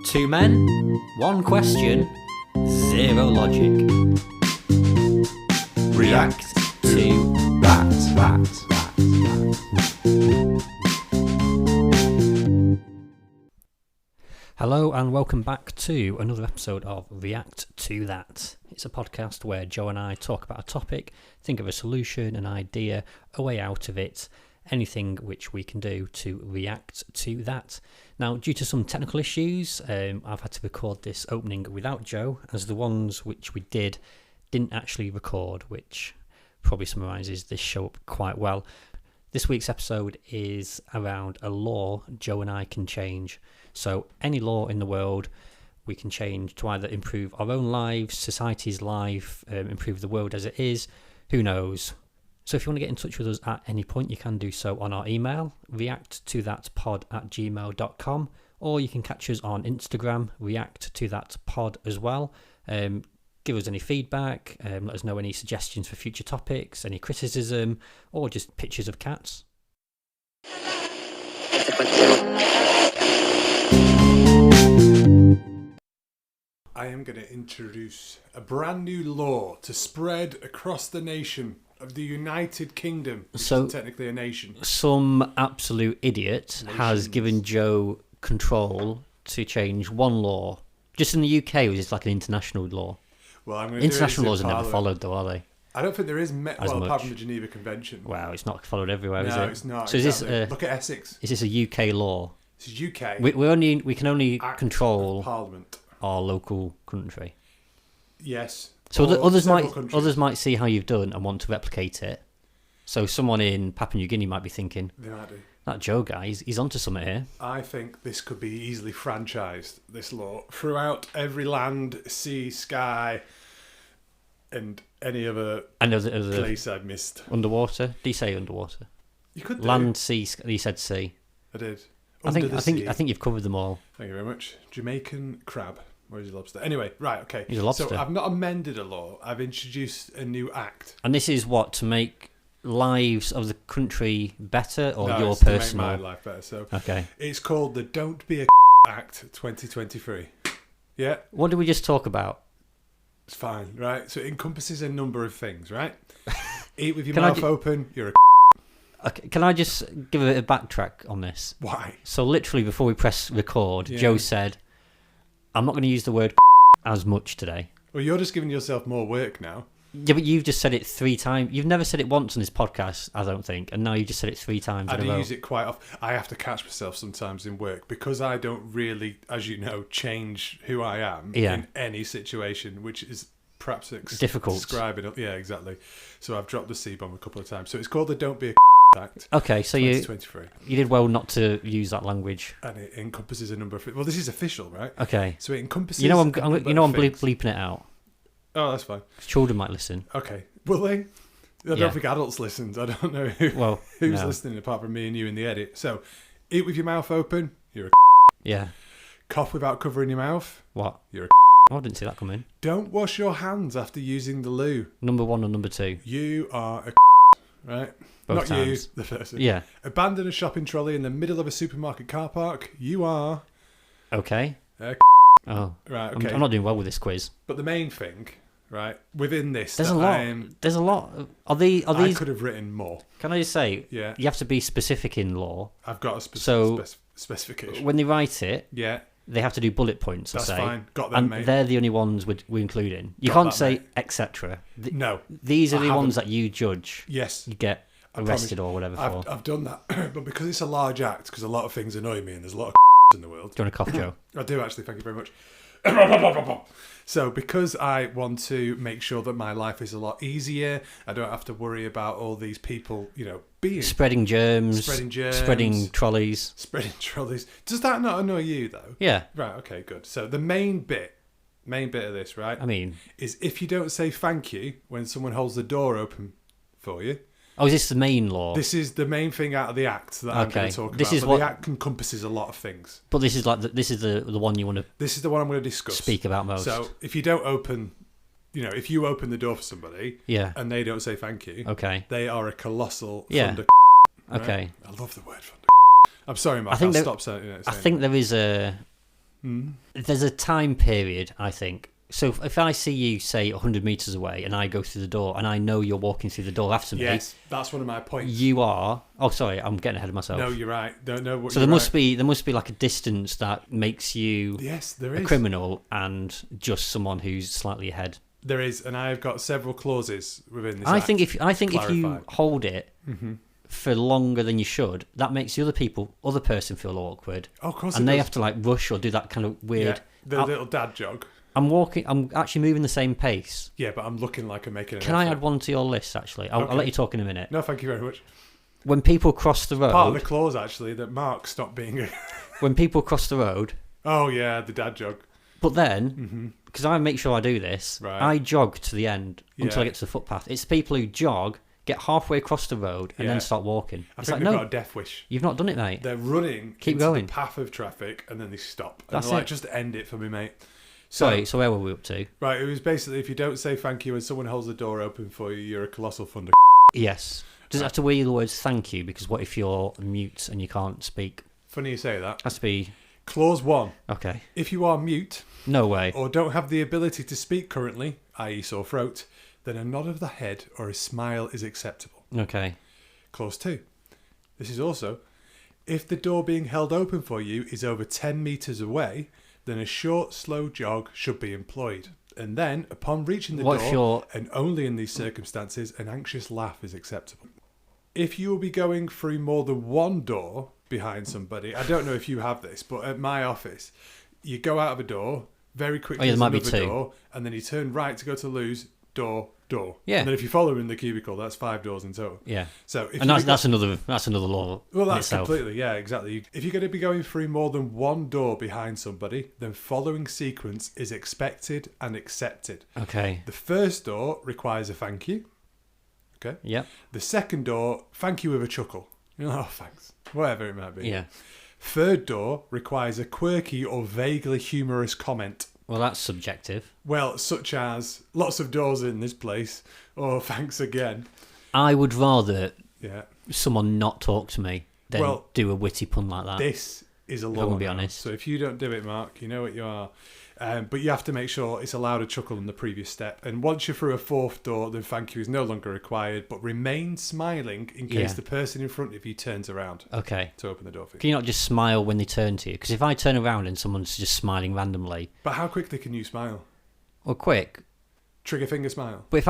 Two men, one question, zero logic. React to that. Hello and welcome back to another episode of React to That. It's a podcast where Joe and I talk about a topic, think of a solution, an idea, a way out of it, anything which we can do to react to that. Now, due to some technical issues, I've had to record this opening without Joe, as the ones which we didn't actually record, which probably summarises this show up quite well. This week's episode is around a law Joe and I can change. So any law in the world we can change to either improve our own lives, society's life, improve the world as it is, who knows. So if you want to get in touch with us at any point, you can do so on our email, reacttothatpod@gmail.com, or you can catch us on Instagram, reacttothatpod as well. Give us any feedback, let us know any suggestions for future topics, any criticism, or just pictures of cats. I am going to introduce a brand new law to spread across the nation of the United Kingdom, which isn't technically a nation. Some absolute idiot has given Joe control to change one law. Just in the UK, or is it like an international law? Well, I'm going to international laws are never followed, though, are they? I don't think there is, apart from the Geneva Convention. Wow, it's not followed everywhere, is it? No, it's not. So exactly. Look at Essex. Is this a UK law? This is UK. We can only control Parliament, our local country. Yes. So others might see how you've done and want to replicate it. So someone in Papua New Guinea might be thinking, they might do. That Joe guy, he's onto something here. I think this could be easily franchised, this law, throughout every land, sea, sky, and any other place I've missed. Underwater? Did you say underwater? You could do. Land, sea, you said sea. I did. I think you've covered them all. Thank you very much. Jamaican crab. Where's your lobster? Anyway, right, okay. He's a lobster. So I've not amended a law. I've introduced a new act. And this is what, to make lives of the country better, or your it's personal? To make my life better. So okay. It's called the Don't Be a Act 2023. Yeah. What did we just talk about? It's fine, right? So it encompasses a number of things, right? Eat with your mouth open. You're a. Okay, can I just give a backtrack on this? Why? So literally before we press record, Joe said, I'm not going to use the word as much today. Well, you're just giving yourself more work now. Yeah, but you've just said it 3 times. You've never said it once on this podcast, I don't think, and now you just said it 3 times in a row. I use it quite often. I have to catch myself sometimes in work because I don't really, as you know, change who I am in any situation, which is perhaps difficult. Describing it. Yeah, exactly. So I've dropped the C-bomb a couple of times. So it's called the Don't Be a Act. Okay, so you did well not to use that language, and it encompasses a number of. Well, this is official, right? Okay. So it encompasses. I'm bleeping it out. Oh, that's fine. Children might listen. Okay, will they? I don't think adults listen. I don't know who's listening apart from me and you in the edit. So, eat with your mouth open. You're a. Yeah. Cough without covering your mouth. What? You're a. Oh, I didn't see that come in. Don't wash your hands after using the loo. Number 1 or number 2? You are a. Right. Both Not times. You, the person. Yeah. Abandon a shopping trolley in the middle of a supermarket car park. You are. Okay. Oh. Right, okay. I'm not doing well with this quiz. But the main thing, right, within this... There's a lot. There's a lot. Are these... I could have written more. Can I just say, you have to be specific in law. I've got a specification. When they write it, they have to do bullet points, That's say. Fine. Got them, mate. They're the only ones we include in. You can't say etc. No. These are the ones that you judge. Yes. You get arrested or whatever for. I've done that. But because it's a large act, because a lot of things annoy me and there's a lot of in the world. Do you want to cough, Joe? I do, actually. Thank you very much. So because I want to make sure that my life is a lot easier, I don't have to worry about all these people, being... Spreading germs. Spreading trolleys. Does that not annoy you, though? Yeah. Right, okay, good. So the main bit of this, right? Is if you don't say thank you when someone holds the door open for you. Oh, is this the main law? This is the main thing out of the act that I'm going to talk about. The act encompasses a lot of things. But this is the one you want to... This is the one I'm going to discuss. Speak about most. So if you don't open... if you open the door for somebody and they don't say thank you, they are a colossal funder. Right? Okay. I love the word funder. I'm sorry, Mark. I'll stop saying it. I think there is a There's a time period, I think. So if I see you, say, 100 metres away, and I go through the door, and I know you're walking through the door after me... Yes, that's one of my points. You are... Oh, sorry, I'm getting ahead of myself. No, you're right. No, so there must be like a distance that makes you a criminal and just someone who's slightly ahead. There is, and I've got several clauses within this. I think if you hold it for longer than you should, that makes the other person feel awkward. Oh, of course, and they have to like rush or do that kind of weird. Yeah, the little dad jog. I'm actually moving the same pace. Yeah, but I'm looking like I'm making an Can effort. I add one to your list, actually? I'll let you talk in a minute. No, thank you very much. When people cross the road... Part of the clause, actually, that Mark stopped being a... When people cross the road... Oh, yeah, the dad jog. But then, because I make sure I do this, I jog to the end until I get to the footpath. It's people who jog, get halfway across the road, and then start walking. I think they've got a death wish. You've not done it, mate. They're running into the path of traffic, and then they stop. And they're like, just end it for me, mate. So where were we up to? Right, it was basically, if you don't say thank you when someone holds the door open for you, you're a colossal funder. Yes. Does it have to wear the words thank you? Because what if you're mute and you can't speak? Funny you say that. Has to be... Clause 1. Okay. If you are mute... No way. Or don't have the ability to speak currently, i.e. sore throat, then a nod of the head or a smile is acceptable. Okay. Clause 2. This is also, if the door being held open for you is over 10 metres away, then a short, slow jog should be employed. And then, upon reaching the door, and only in these circumstances, an anxious laugh is acceptable. If you will be going through more than one door behind somebody, I don't know if you have this, but at my office, you go out of a door, very quickly there's another door, and then you turn right to go to Lou's, door. Yeah. And then if you follow in the cubicle, that's 5 doors in total. Yeah. So that's another law. Well, that's itself. Completely, yeah, exactly. If you're going to be going through more than one door behind somebody, then following sequence is expected and accepted. Okay. The first door requires a thank you. Okay. Yep. The second door, thank you with a chuckle. Oh, thanks. Whatever it might be. Yeah. Third door requires a quirky or vaguely humorous comment. Well, that's subjective. Well, such as, lots of doors in this place, or thanks again. I would rather someone not talk to me than do a witty pun like that. This is a law. I'm going to be honest. So if you don't do it, Mark, you know what you are. But you have to make sure it's allowed a chuckle in the previous step. And once you're through a fourth door, then thank you is no longer required, but remain smiling in case the person in front of you turns around. Okay. To open the door for you. Can you not just smile when they turn to you? Because if I turn around and someone's just smiling randomly... But how quickly can you smile? Well, quick. Trigger finger smile. But if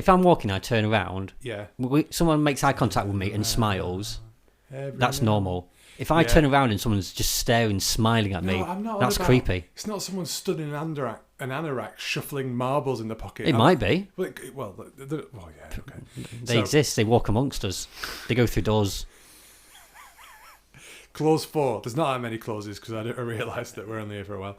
I'm walking, I turn around. Yeah. Someone makes eye contact with me and smiles. That's normal. If I turn around and someone's just staring, smiling at me, that's creepy. It's not someone stood in an anorak shuffling marbles in the pocket. It might be. Well, yeah, okay. They exist. They walk amongst us. They go through doors. Clause 4. There's not that many clauses because I realised that we're only here for a while.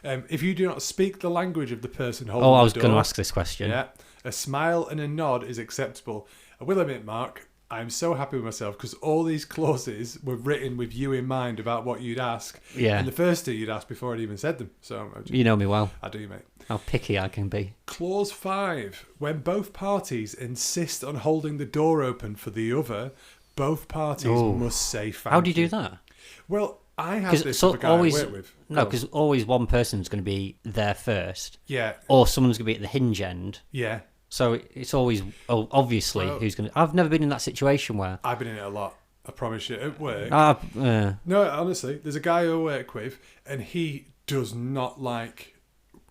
If you do not speak the language of the person holding the door... I was going to ask this question. Yeah. A smile and a nod is acceptable. I will admit, Mark, I'm so happy with myself because all these clauses were written with you in mind about what you'd ask. Yeah. And the first two you'd ask before I'd even said them. So you know me well. I do, mate. How picky I can be. Clause 5. When both parties insist on holding the door open for the other, both parties must say thank you. How do you do that? Well, I have this with a guy I work with. No, because always one person's going to be there first. Yeah. Or someone's going to be at the hinge end. Yeah. So it's always, obviously, who's going to... I've never been in that situation where... I've been in it a lot, I promise you, at work. No, honestly, there's a guy who I work with, and he does not like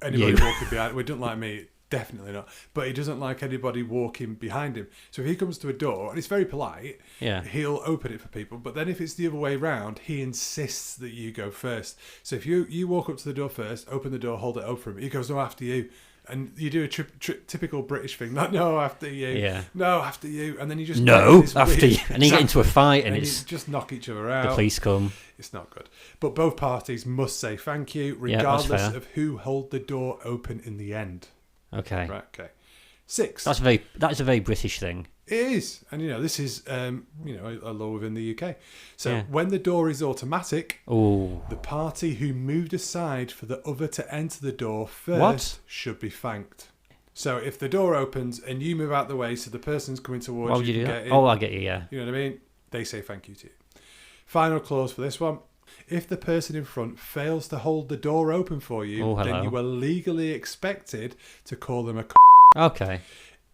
anybody walking behind him. Well, he doesn't like me, definitely not. But he doesn't like anybody walking behind him. So if he comes to a door, and it's very polite, he'll open it for people. But then if it's the other way round, he insists that you go first. So if you walk up to the door first, open the door, hold it open for him, he goes, no, after you. And you do a typical British thing, like, no, after you. Yeah. No, after you. And then you just... No, after you. And you get into a fight and it's... You just knock each other out. The police come. It's not good. But both parties must say thank you, regardless of who hold the door open in the end. Okay. Right, okay. 6. That's a very British thing. It is. And, this is, a law within the UK. So when the door is automatic, the party who moved aside for the other to enter the door first should be thanked. So if the door opens and you move out the way so the person's coming towards Why would you do that? I get you, yeah. You know what I mean? They say thank you to you. Final clause for this one. If the person in front fails to hold the door open for you, Oh, hello. then you are legally expected to call them a Okay.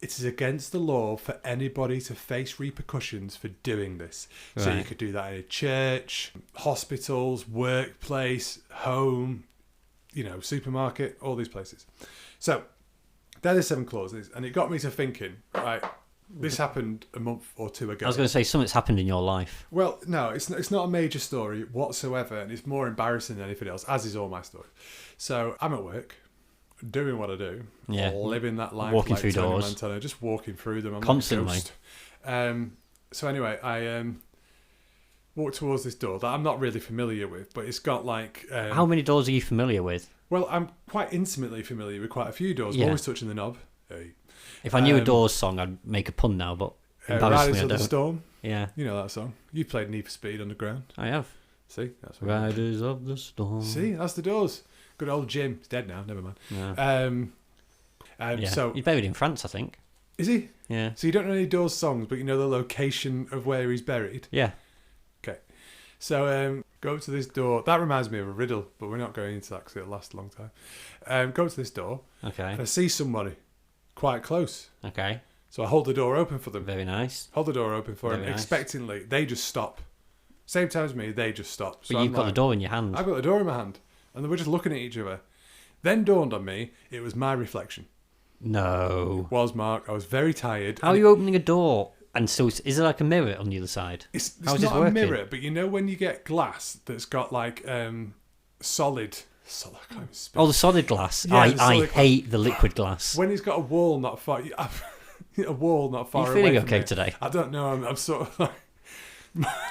It is against the law for anybody to face repercussions for doing this. So you Right. could do that in a church, hospitals, workplace, home, supermarket, all these places. So they're the 7 clauses, and it got me to thinking, right, this happened a month or 2 ago. I was going to say something's happened in your life. Well, no, it's not a major story whatsoever, and it's more embarrassing than anything else, as is all my stories. So I'm at work, doing what I do, living that life, walking like through Tony doors, Montana, just walking through them. I'm constantly. Like a ghost. So anyway, I walk towards this door that I'm not really familiar with, but it's got like. How many doors are you familiar with? Well, I'm quite intimately familiar with quite a few doors. I'm always touching the knob. Hey. If I knew a Doors song, I'd make a pun now, but embarrassingly, Riders I of the don't. Storm. Yeah, You know that song. You played Need for Speed Underground. I have. See, that's what Riders of the Storm. See, that's the Doors. Good old Jim. He's dead now. Never mind. No. Yeah. So He's buried in France, I think. is he? Yeah. So you don't know any Doors songs, but you know the location of where he's buried. Yeah. Okay. So go to this door. That reminds me of a riddle, but we're not going into that because it'll last a long time. Go to this door, Okay. and I see somebody quite close. Okay. So I hold the door open for them. Very nice. Hold the door open for them, Very nice. expectantly. They just stop. Same time as me, they just stop. So But you've got the door in your hand. I've got the door in my hand, and they were just looking at each other. Then dawned on me, it was my reflection. No. Was Mark? I was very tired. How are you opening a door? And so, is there like a mirror on the other side? It's How is this not a working? mirror, but you know when you get glass that's got like solid. I can't even speak. Oh, the solid glass. Yeah, I the solid glass. hate the liquid glass. When it's got a wall not far, a wall not far Are you away. feeling from okay me. today? I don't know. I'm sort of like.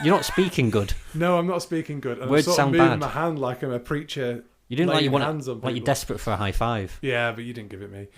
You're not speaking good. No, I'm not speaking good. And Words I'm sort sound of moving bad. my hand like I'm a preacher. You didn't like laying you want hands on like you're people. desperate for a high five. Yeah, but you didn't give it me.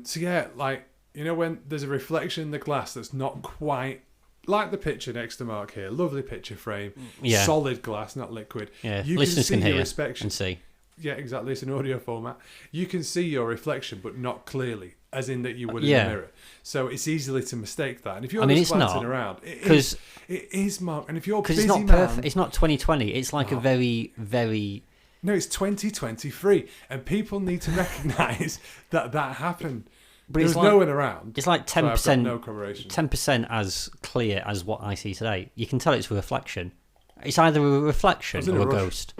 So yeah, like when there's a reflection in the glass that's not quite like the picture next to Mark here. Lovely picture frame. Yeah. Solid glass, not liquid. Yeah. You Listeners can can see hear your reflection. and see. Yeah, exactly. It's an audio format. You can see your reflection, but not clearly, as in that you would in Yeah. the mirror. So it's easily to mistake that. And if you're I mean, just it's glancing not, around, it because is, Mark. And if you're because busy it's not man, perfect. It's not 2020. It's like a very, very. no, it's 2023, and people need to recognise that happened. But There's it's like, no one around. It's like So I've got 10%. no correlation. 10% as clear as what I see today. You can tell it's a reflection. It's either a reflection in or a a rush. ghost.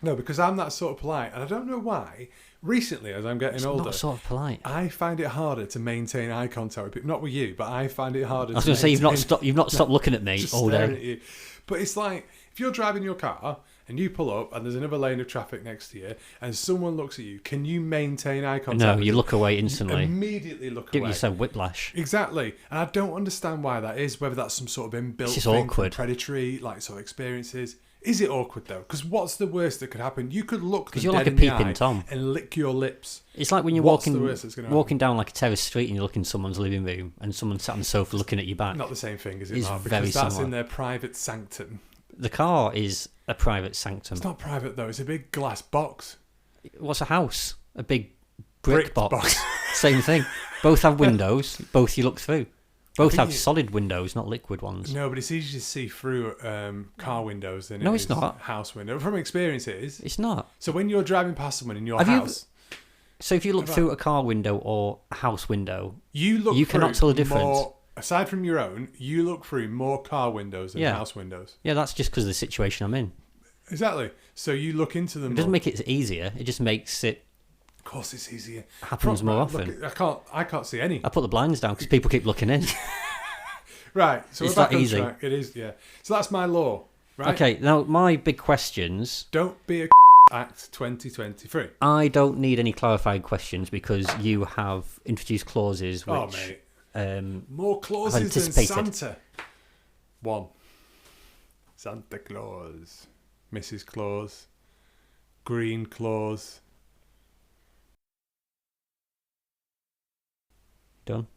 No, because I'm that sort of polite, and I don't know why. Recently, as I'm getting It's older, not sort of polite. I find it harder to maintain eye contact with people. Not with you, but I find it harder. I was to going to say you've not maintain- stopped. You've not stopped looking at me just all staring day. at you. But it's like if you're driving your car and you pull up and there's another lane of traffic next to you, and someone looks at you, can you maintain eye contact? No, with you them? look away You instantly. immediately look Give away. yourself whiplash. Exactly, and I don't understand why that is. Whether that's some sort of inbuilt It's just thing from awkward. predatory like sort of experiences. Is it awkward though? Because what's the worst that could happen? You could look Because them you're dead like a in the peeping eye Tom. and lick your lips. It's like when you're What's the walking worst that's gonna walking down like a terrace street and you look in someone's living room and someone's sat on the sofa looking at your back. Not the same thing, is it, It's Mark? very Because that's similar. in their private sanctum. The car is a private sanctum. It's not private though. It's a big glass box. What's a house? A big brick box. box. Same thing. Both have windows. Both you look through. Both think have you- solid windows, not liquid ones. No, but it's easier to see through car windows than No, it it's is not. house window. From experience, it is. It's not. So when you're driving past someone in your Have you- house, So if you look Right. through a car window or a house window, you look. You cannot through tell the difference. More, aside from your own, you look through more car windows than Yeah. house windows. yeah, that's just because of the situation I'm in. Exactly. So you look into them. It doesn't more. make it easier. It just makes it Of course, it's easier. happens more Look, often. I can't see any. I put the blinds down because people keep looking in. Right. So It's we're back that on easy. track. It is. Yeah. So that's my law. Right. Okay, now my big questions. Don't be a Act 2023. I don't need any clarified questions because you have introduced clauses which Oh, mate. More I've clauses than anticipated. Santa. 1. Santa Claus. Mrs. Claus. Green Claus. done.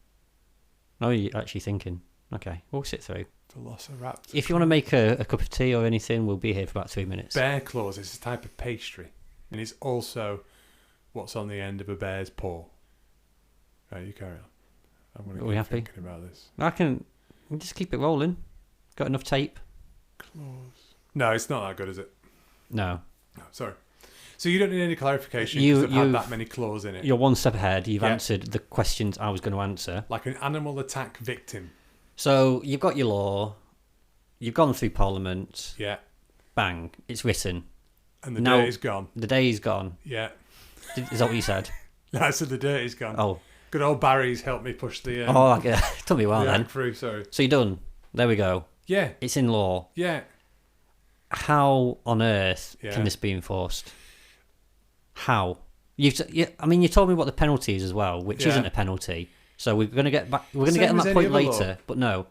No, you're actually thinking. Okay, we'll sit through. Velociraptor. If you want to make a cup of tea or anything, we'll be here for about 3 minutes. Bear claws is a type of pastry. And it's also what's on the end of a bear's paw. Right, you carry on. I'm going to Are we keep happy? thinking about this. I can just keep it rolling. Got enough tape? Claws. No, it's not that good, is it? No. No, sorry. So you don't need any clarification because they've had that many claws in it. You're one step ahead. You've answered the questions I was going to answer. Like an animal attack victim. So you've got your law. You've gone through Parliament. Yeah. Bang. It's written. And the dirt is gone. The day is gone. Yeah. Is that what you said? No, I said the dirt is gone. Oh. Good old Barry's helped me push the... it took me a while then. through, sorry. So you're done. There we go. Yeah. It's in law. Yeah. How on earth can this be enforced? How? You told me what the penalty is as well, which isn't a penalty. So we're going to get back. We're going to get on that point later. Law. But no,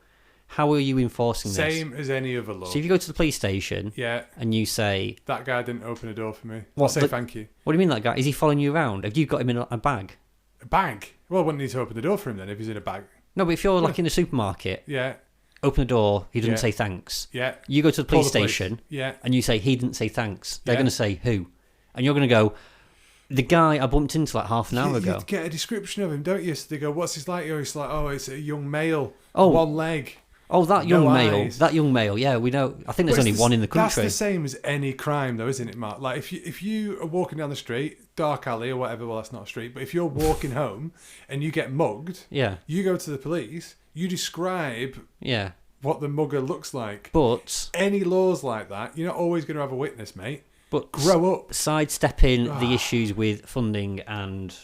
how are you enforcing this? Same as any other law. So if you go to the police station, and you say that guy didn't open a door for me, I'll say thank you. What do you mean that guy? Is he following you around? Have you got him in a bag? A bag? Well, I wouldn't need to open the door for him then if he's in a bag. No, but if you're like in a supermarket, open the door, he doesn't say thanks. Yeah. You go to the police station, and you say he didn't say thanks. They're going to say who, and you're going to go. The guy I bumped into like half an hour ago. You get a description of him, don't you? So they go, what's he like? It's like, it's a young male, one leg. Oh, that young male. Eyes. That young male, yeah, we know. I think there's only one in the country. That's the same as any crime, though, isn't it, Mark? Like, if you are walking down the street, dark alley or whatever, well, that's not a street, but if you're walking home and you get mugged, you go to the police, you describe what the mugger looks like. But any laws like that, you're not always going to have a witness, mate. But grow up. Sidestepping the issues with funding and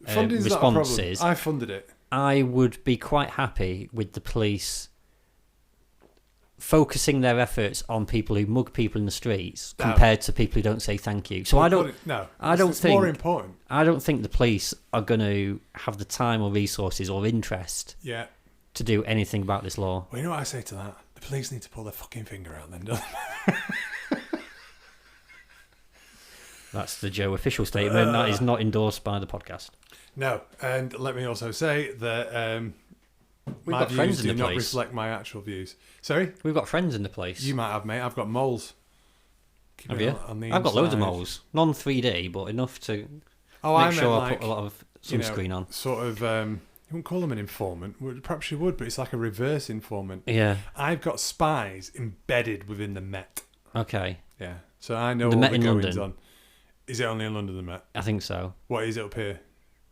Funding's responses. Not a problem. I funded it. I would be quite happy with the police focusing their efforts on people who mug people in the streets compared to people who don't say thank you. So it's more important. I don't think the police are going to have the time or resources or interest to do anything about this law. Well, you know what I say to that? The police need to pull their fucking finger out then, don't they? That's the Joe official statement. That is not endorsed by the podcast. No, and let me also say that my views do not reflect my actual views. Sorry? We've got friends in the place. You might have, mate. I've got moles. Have you? I've got loads of moles. Non 3D, but enough to make sure I put a lot of sunscreen on. Sort of, you wouldn't call them an informant. Perhaps you would, but it's like a reverse informant. Yeah. I've got spies embedded within the Met. Okay. Yeah. So I know the all Met the in goings London. on. Is it only in London, the Met? I think so. What is it up here?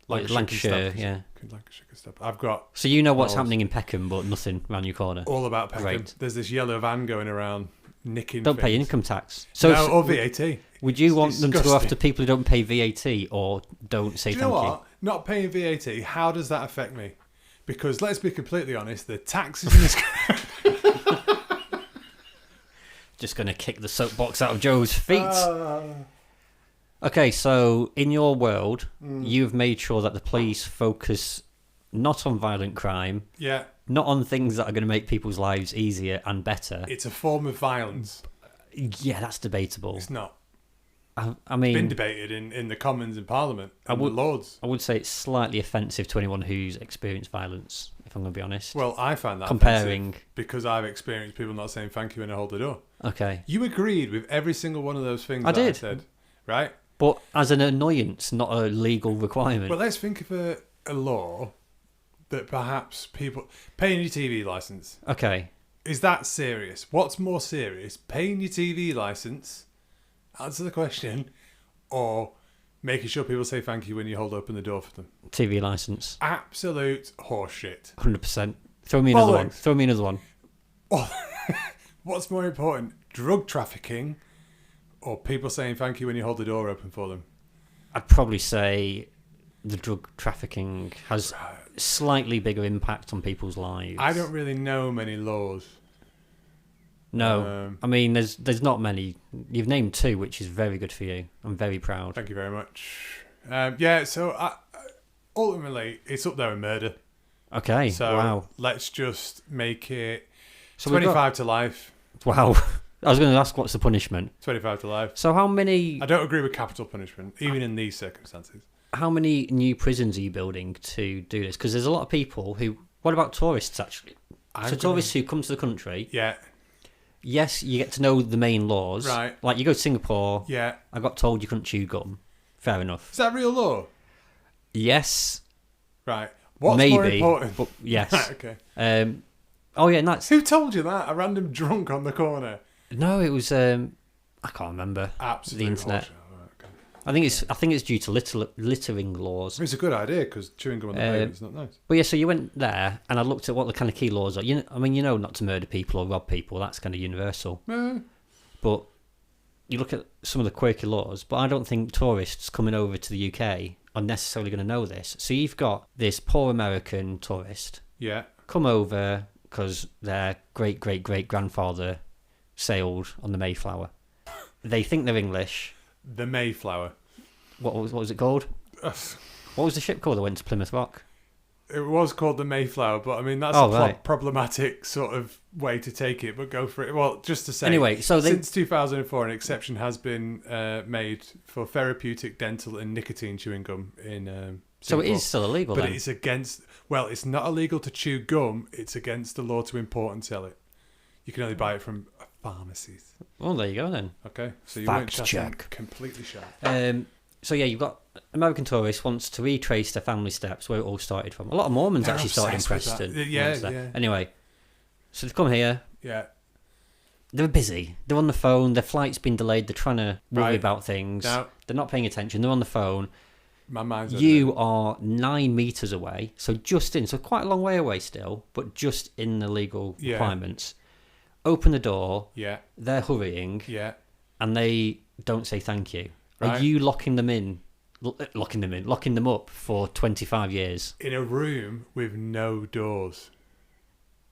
Lancashire, yeah. Lancashire stuff. I've got. So you know what's happening in Peckham, but nothing around your corner. All about Peckham. Right. There's this yellow van going around nicking. Don't pay income tax. So or VAT. Would you want them to go after people who don't pay VAT or don't say thank you? Do you know what? Not paying VAT. How does that affect me? Because let's be completely honest, the taxes in this. Just going to kick the soapbox out of Joe's feet. Okay, so in your world, you've made sure that the police focus not on violent crime, not on things that are going to make people's lives easier and better. It's a form of violence. Yeah, that's debatable. It's not. I mean, it's been debated in the Commons and Parliament and the Lords. I would say it's slightly offensive to anyone who's experienced violence, if I'm going to be honest. Well, I find that comparing because I've experienced people not saying thank you when I hold the door. Okay. You agreed with every single one of those things I said, right? But as an annoyance, not a legal requirement. Well, let's think of a law that perhaps people... Paying your TV licence. Okay. Is that serious? What's more serious? Paying your TV licence, answer the question, or making sure people say thank you when you hold open the door for them? TV licence. Absolute horseshit. 100%. Throw me another one. What's more important? Drug trafficking or people saying thank you when you hold the door open for them? I'd probably say the drug trafficking has slightly bigger impact on people's lives. I don't really know many laws. No, I mean there's not many. You've named two, which is very good for you. I'm very proud. Thank you very much. So ultimately it's up there with murder. Okay. So let's just make it 25 to life. Wow. I was going to ask what's the punishment. 25 to life. So how many... I don't agree with capital punishment, even in these circumstances. How many new prisons are you building to do this? Because there's a lot of people who... What about tourists, actually? Tourists who come to the country... Yeah. Yes, you get to know the main laws. Right. Like, you go to Singapore... Yeah. I got told you couldn't chew gum. Fair enough. Is that real law? Yes. Right. What's more important? But yes. Okay. Oh, yeah, and that's... Who told you that? A random drunk on the corner? No, it was... I can't remember. Absolute The internet. horseshit. All right, okay. I think it's due to littering laws. It's a good idea because chewing gum on the pavement is not nice. But yeah, so you went there, and I looked at what the kind of key laws are. Not to murder people or rob people. That's kind of universal. But you look at some of the quirky laws, but I don't think tourists coming over to the UK are necessarily going to know this. So you've got this poor American tourist come over because their great-great-great-grandfather sailed on the Mayflower. They think they're English. The Mayflower. What was it called? What was the ship called that went to Plymouth Rock? It was called the Mayflower, but I mean that's problematic sort of way to take it. But go for it. Well, just to say, anyway, since 2004, an exception has been made for therapeutic, dental, and nicotine chewing gum in. So it is still illegal, but then? It's against. Well, it's not illegal to chew gum. It's against the law to import and sell it. You can only buy it from pharmacies. Well, there you go then. Okay, so you Fact weren't check. Completely shat. So yeah, you've got American tourist wants to retrace their family steps where it all started from. A lot of Mormons They're actually started in obsessed with Preston. that. Yeah. Anyway, so they've come here. Yeah. They're busy. They're on the phone. Their flight's been delayed. They're trying to worry about things. No. They're not paying attention. They're on the phone. My mind's You are 9 meters away, so quite a long way away still, but just in the legal requirements. Open the door. Yeah. They're hurrying. Yeah. And they don't say thank you. Right. Are you locking them up for 25 years? In a room with no doors.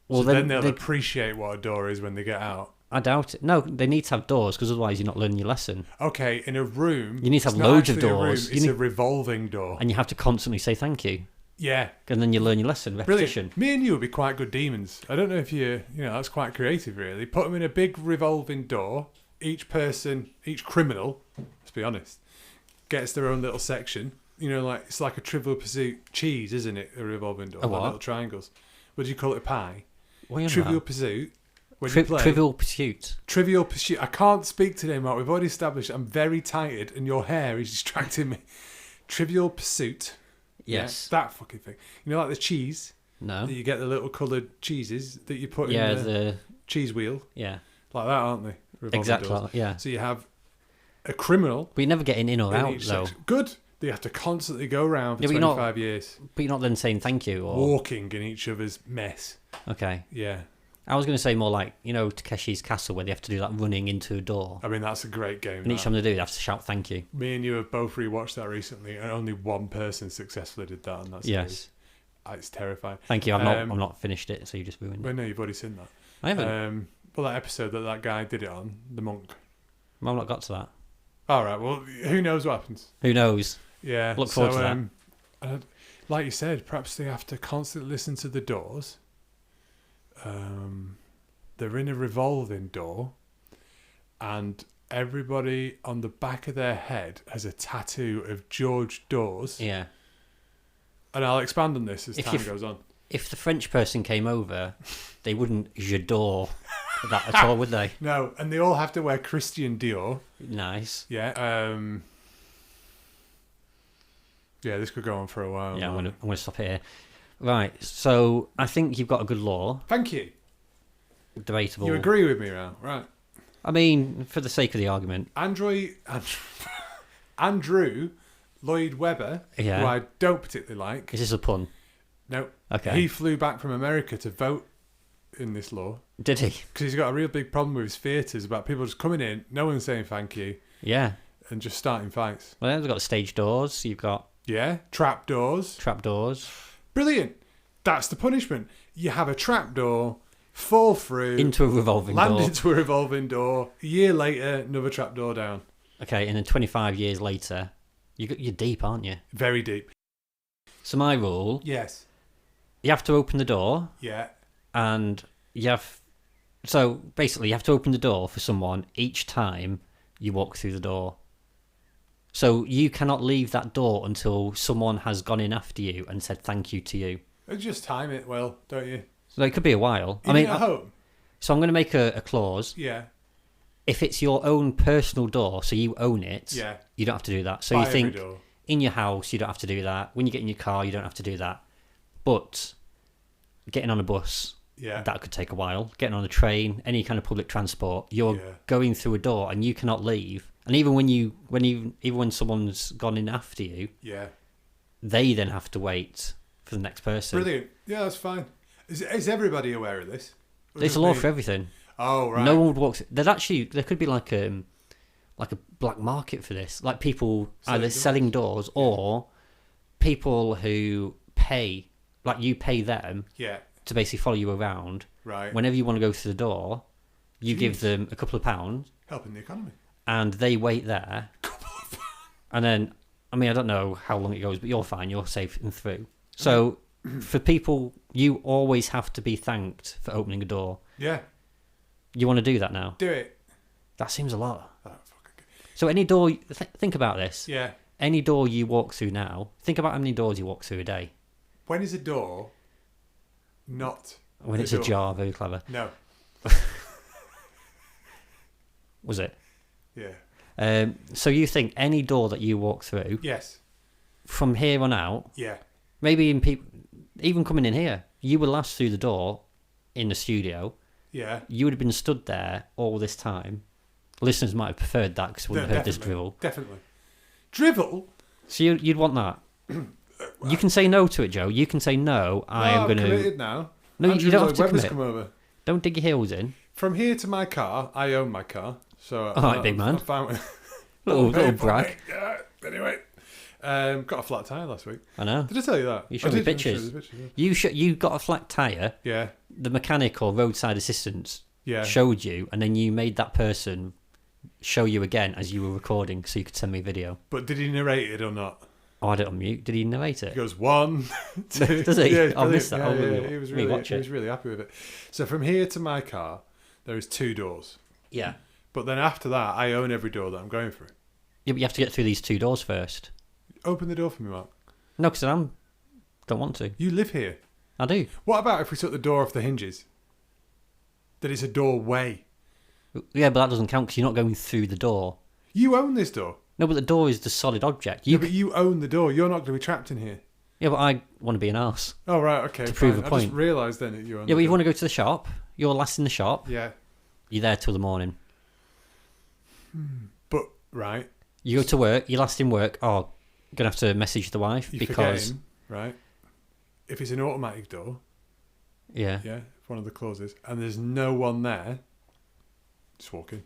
Well, so then they'll appreciate what a door is when they get out. I doubt it. No, they need to have doors because otherwise you're not learning your lesson. Okay, in a room... You need to have loads of doors. It's a revolving door. And you have to constantly say thank you. Yeah. And then you learn your lesson. Repetition. Brilliant. Me and you would be quite good demons. I don't know if that's quite creative, really. Put them in a big revolving door. Each criminal, let's be honest, gets their own little section. It's like a Trivial Pursuit cheese, isn't it? A revolving door. A what? Little triangles. What do you call it? A pie? What are you Trivial about? Pursuit. Trivial Pursuit. Trivial Pursuit. I can't speak today, Mark. We've already established I'm very tired and your hair is distracting me. Trivial Pursuit. Yes. Yeah, that fucking thing. Like the cheese? No. That you get the little coloured cheeses that you put in the cheese wheel. Yeah. Like that, aren't they? Revolving exactly. doors. Yeah. So you have a criminal. But you're never getting in or out, though. Section. Good. They have to constantly go around for 25 years. But you're not then saying thank you? Or walking in each other's mess. Okay. Yeah. I was going to say more like, Takeshi's Castle, where they have to do that running into a door. I mean, that's a great game. And each time they do, they have to shout thank you. Me and you have both rewatched that recently, and only one person successfully did that, and that's yes. It's terrifying. Thank you. I'm not finished it, so you just ruined it. Well, no, you've already seen that. I haven't. Well, that episode that guy did it on, the monk. Well, I've not got to that. All right. Well, who knows what happens? Who knows? Yeah. Look forward to that. Like you said, perhaps they have to constantly listen to the doors. They're in a revolving door, and everybody on the back of their head has a tattoo of George Dawes. Yeah. And I'll expand on this as time goes on. If the French person came over, they wouldn't j'adore that at all, would they? No, and they all have to wear Christian Dior. Nice. Yeah. Yeah, this could go on for a while. Yeah, I'm gonna stop here. Right, so I think you've got a good law. Thank you. Debatable. You agree with me, Ral? Right. I mean, for the sake of the argument. Andrew Lloyd Webber, who I don't particularly like. Is this a pun? No. Okay. He flew back from America to vote in this law. Did he? Because he's got a real big problem with his theatres about people just coming in, no one saying thank you. Yeah. And just starting fights. Well, they've got stage doors. You've got... Yeah. Trap doors. Brilliant. That's the punishment. You have a trap door, fall through... into a revolving door. Land into a revolving door. A year later, another trap door down. Okay, and then 25 years later, you're deep, aren't you? Very deep. So my rule... Yes. You have to open the door. Yeah. And you have... So, basically, you have to open the door for someone each time you walk through the door. So you cannot leave that door until someone has gone in after you and said thank you to you. Just time it well, don't you? So it could be a while. Even at home? So I'm going to make a clause. Yeah. If it's your own personal door, so you own it, you don't have to do that. So you think in your house, you don't have to do that. When you get in your car, you don't have to do that. But getting on a bus, Yeah. That could take a while. Getting on a train, any kind of public transport, you're Yeah. going through a door and you cannot leave. And even when someone's gone in after you, Yeah. they then have to wait for the next person. Brilliant. Yeah, that's fine. Is everybody aware of this? Or There's just a law me? for everything. Oh, right. No one would walk. There could be like a black market for this, like people either selling doors or people who pay, like you pay them Yeah. to basically follow you around. Right. Whenever you want to go through the door, you Jeez. give them a couple of pounds, Helping the economy. and they wait there. And then, I mean, I don't know how long it goes, but you're fine. You're safe and through. So, for people, you always have to be thanked for opening a door. Yeah. You want to do that now? Do it. That seems a lot. I don't fucking care. So, any door, think about this. Yeah. Any door you walk through now, think about how many doors you walk through a day. When is a door not When a it's door? ajar, very clever. No. Was it? Yeah. So you think any door that you walk through, Yes. from here on out, Yeah. maybe even coming in here, you were last through the door in the studio. Yeah. You would have been stood there all this time. Listeners might have preferred that because we wouldn't have heard this drivel. Definitely. Drivel? So you'd want that. You can say no to it, Joe. You can say no. I'm going to. committed now. No, Andrew you don't have to Lloyd Webber's commit. come over. Don't dig your heels in. From here to my car, I own my car. So All right, big man. I'm fine with Little brag. Yeah. Anyway, got a flat tyre last week. I know. Did I tell you that? You showed I me did, I showed pictures. you the pictures, You got a flat tyre. Yeah. The mechanic or roadside assistants Yeah. showed you, and then you made that person show you again as you were recording, so you could send me a video. But did he narrate it or not? Oh, I had it on mute. Did he narrate it? He goes 1, 2. Does he? Yeah, it's I missed that. brilliant. I'll He was rewatch it. really happy with it. So from here to my car, there is 2 doors. Yeah. But then after that, I own every door that I'm going through. Yeah, but you have to get through these 2 doors first. Open the door for me, Mark. No, because I don't want to. You live here. I do. What about if we took the door off the hinges? That it's a doorway. Yeah, but that doesn't count because you're not going through the door. You own this door. No, but the door is the solid object. Yeah, but you own the door. You're not going to be trapped in here. Yeah, but I want to be an arse. Oh, right, okay. To prove fine. a I point. just realised then that you own Yeah, the but you door. want to go to the shop. You're last in the shop. Yeah. You're there till the morning. But, right. You go to work. You're last in work. Oh, gonna have to message the wife You're because forgetting, right? If it's an automatic door, yeah. yeah, if one of the clauses, and there's no one there, just walk in.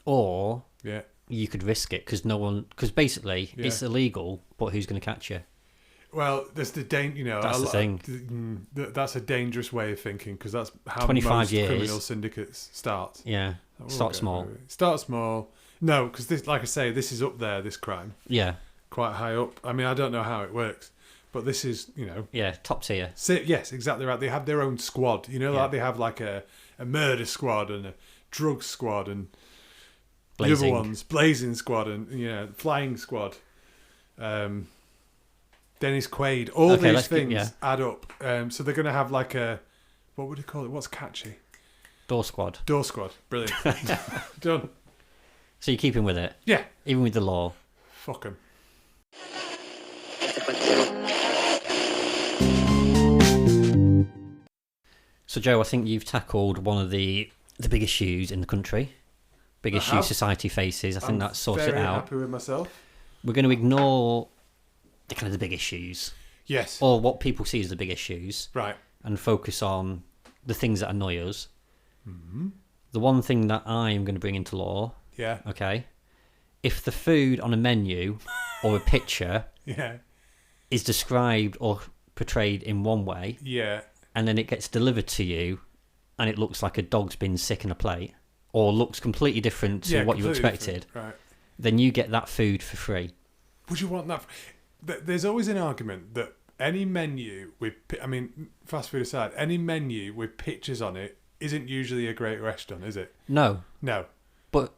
Or Yeah. you could risk it because basically Yeah. it's illegal. But who's going to catch you? Well, there's the That's the thing. That's a dangerous way of thinking because that's how 25 most years. criminal syndicates start. Yeah. We'll Start go small. through it. Start small. No, because this, like I say, this is up there. This crime, Yeah. quite high up. I mean, I don't know how it works, but this is, Yeah. Top tier. yes, exactly right. They have their own squad. Yeah. Like they have like a murder squad and a drug squad and the Blazing. other ones, blazing squad and flying squad. Dennis Quaid. All Okay, these let's keep- things yeah. add up. So they're going to have like what would you call it? What's catchy? Door squad. Door squad. Brilliant. Done. So you're keeping with it, Yeah. even with the law. Fuck 'em. So Joe, I think you've tackled one of the big issues in the country, big I issues have. society faces. I think that sorts it Very out. happy with myself. We're going to ignore the big issues, Yes. or what people see as the big issues, Right. and focus on the things that annoy us. Mm-hmm. The one thing that I am going to bring into law, Yeah. okay, if the food on a menu or a picture Yeah. is described or portrayed in one way, Yeah. and then it gets delivered to you and it looks like a dog's been sick in a plate, or looks completely different to what you completely expected, different. Right. then you get that food for free. Would you want that? There's always an argument that any menu with, fast food aside, any menu with pictures on it isn't usually a great restaurant, is it? No, No. but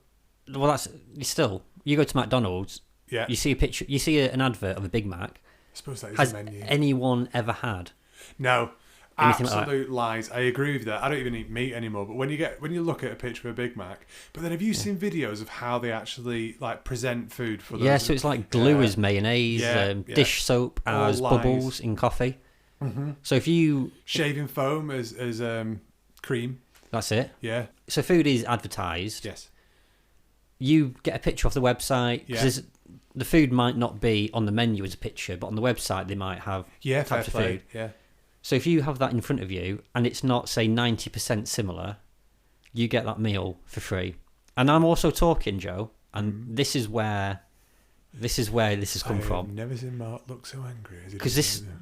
well, that's still. You go to McDonald's, Yeah. you see a picture, you see an advert of a Big Mac. I suppose that is Has a menu. anyone ever had? No. Anything like Absolute lies. I agree with that. I don't even eat meat anymore. But when you look at a picture of a Big Mac, but then have you seen videos of how they actually present food for those? Yeah, so it's like glue Yeah. as mayonnaise, Yeah. dish soap All as lies. bubbles in coffee. Mm-hmm. So if you Shaving foam as Cream. That's it. Yeah. So food is advertised. Yes. You get a picture off the website. Yeah. Because the food might not be on the menu as a picture, but on the website they might have Yeah, fair types of play. food. Yeah. So if you have that in front of you and it's not, say, 90% similar, you get that meal for free. And I'm also talking, Joe, and this is where this has come from. I've never seen Mark look so angry. Because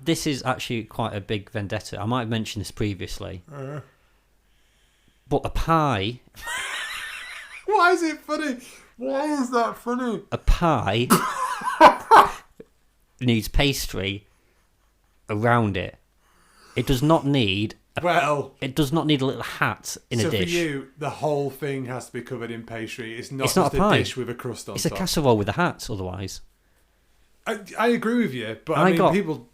this is actually quite a big vendetta. I might have mentioned this previously. But a pie... Why is it funny? Why is that funny? A pie needs pastry around it. It does not need... It does not need a little hat in a dish. So for you, the whole thing has to be covered in pastry. It's not a pie. dish with a crust on It's top. a casserole with a hat, otherwise. I agree with you, but I mean, people,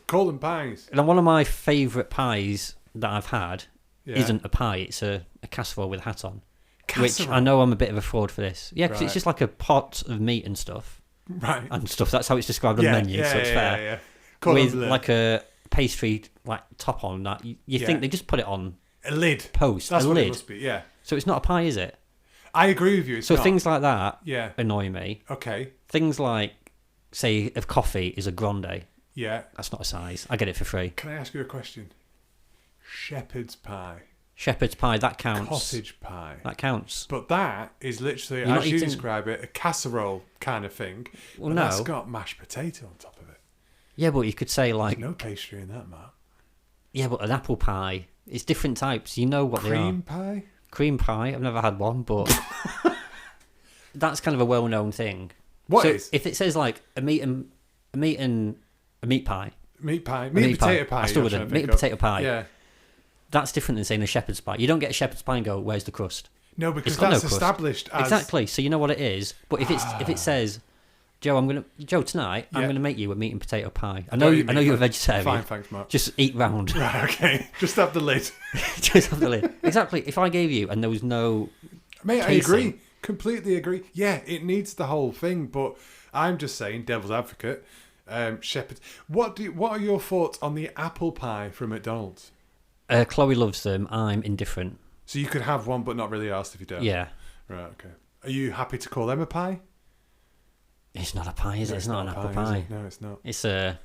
call them pies. And one of my favourite pies that I've had Yeah. isn't a pie, it's a casserole with a hat on. Casserole? Which I know I'm a bit of a fraud for this. Yeah, because Right. it's just like a pot of meat and stuff. Right. And stuff. That's how it's described on the menu, so it's fair. Yeah. Call With them like a pastry like top on that. You think they just put it on a lid. Post. That's a what lid. it must be, yeah. So it's not a pie, is it? I agree with you. It's so not. Things like that Yeah. annoy me. Okay. Things like, say, if coffee is a grande, Yeah. that's not a size. I get it for free. Can I ask you a question? Shepherd's pie. Shepherd's pie, that counts. Cottage pie. That counts. But that is literally, You're not as you eating- describe it, a casserole kind of thing. Well, but no. that's got mashed potato on top of it. Yeah, but you could say like... There's no pastry in that, Mark. Yeah, but an apple pie. It's different types. You know what they are. Cream pie? Cream pie. I've never had one, but... that's kind of a well-known thing. What so is? If it says like a meat pie. Meat pie. Meat and potato pie. I still you're with trying it. to Meat think and of. potato pie. Yeah. That's different than saying a shepherd's pie. You don't get a shepherd's pie and go, where's the crust? No, because It's got that's no crust. established as... Exactly. So you know what it is. But if it says, Joe, tonight I'm Yeah. gonna make you a meat and potato pie. I Got know you, I know mate. you're a vegetarian. Fine, thanks, Mark. Just eat round. Right, okay. Just have the lid. Just have the lid. Exactly. If I gave you and there was no Mate, I casing. agree. Completely agree. Yeah, it needs the whole thing, but I'm just saying, devil's advocate, Shepherd. What are your thoughts on the apple pie from McDonald's? Chloe loves them. I'm indifferent. So you could have one, but not really asked if you don't. Yeah. Right. Okay. Are you happy to call them a pie? It's not a pie, is No, it? It's not an a apple is pie. it? No, it's not. It's a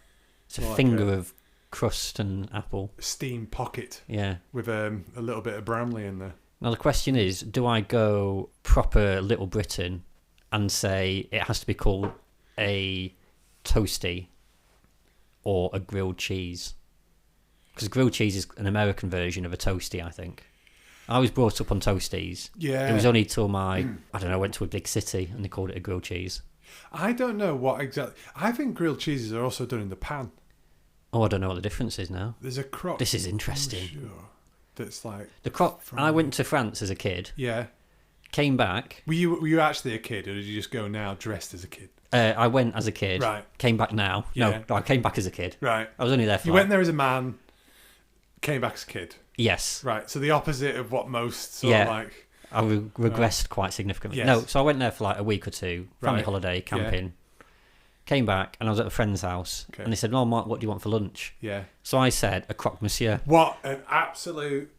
Like finger a- of crust and apple. Steam pocket Yeah. with a little bit of Bramley in there. Now the question is, do I go proper Little Britain and say it has to be called a toasty or a grilled cheese? Because grilled cheese is an American version of a toasty, I think. I was brought up on toasties. Yeah. It was only till went to a big city and they called it a grilled cheese. I don't know what exactly. I think grilled cheeses are also done in the pan. Oh, I don't know what the difference is now. There's a crock. This is interesting. I'm sure. That's like The crock. I went to France as a kid. yeah. Came back. Were you actually a kid, or did you just go now dressed as a kid? I went as a kid. Right. Came back now. Yeah. No, I came back as a kid. Right. I was only there for. You went there as a man, came back as a kid. Yes. Right. So the opposite of what most sort Yeah. of like. I regressed quite significantly. Yes. No, so I went there for like a week or two, family Right. holiday, camping. Came back and I was at a friend's house, Okay. and they said, "Oh, Mark, what do you want for lunch?" Yeah. So I said, "A croque monsieur." What an absolute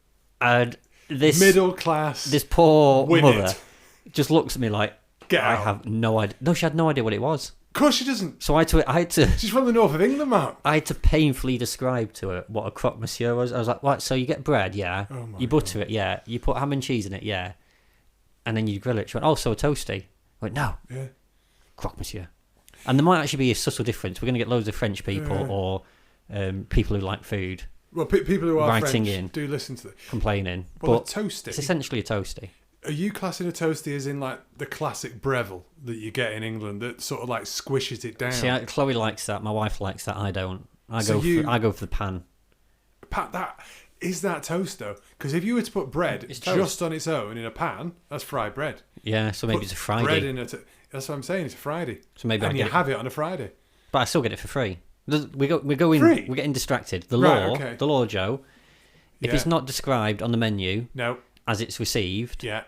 And this middle class. this poor win mother it. just looks at me like, Get I out. have no idea. No, she had no idea what it was. Of course she doesn't. So I had to She's from the north of England, Mark. painfully describe to her what a croque monsieur was. I was like, "What? So you get bread, yeah. Oh my You butter it, yeah. You put ham and cheese in it, yeah. And then you grill it." She went, "Oh, so a toasty?" I went, "No, Yeah. croque monsieur." And there might actually be a subtle difference. We're going to get loads of French people Yeah. or people who like food Well, people who are Writing French in. do listen to this. complaining. Well, but a toasty. it's essentially a toasty. Are you classing a toasty as in like the classic Breville that you get in England that sort of like squishes it down? See, Chloe likes that. My wife likes that. I don't. I So I go for the pan. Pat, that is that toast though? Because if you were to put bread It's toast. just on its own in a pan, that's fried bread. Yeah, so maybe Put it's a Friday. Bread in that's what I'm saying. It's a Friday. So maybe I and get you it. have it on a Friday. But I still get it for free. We're going. Free? We're getting distracted. The Right, law, okay. the law, Joe. If Yeah. it's not described on the menu No. as it's received, Yeah.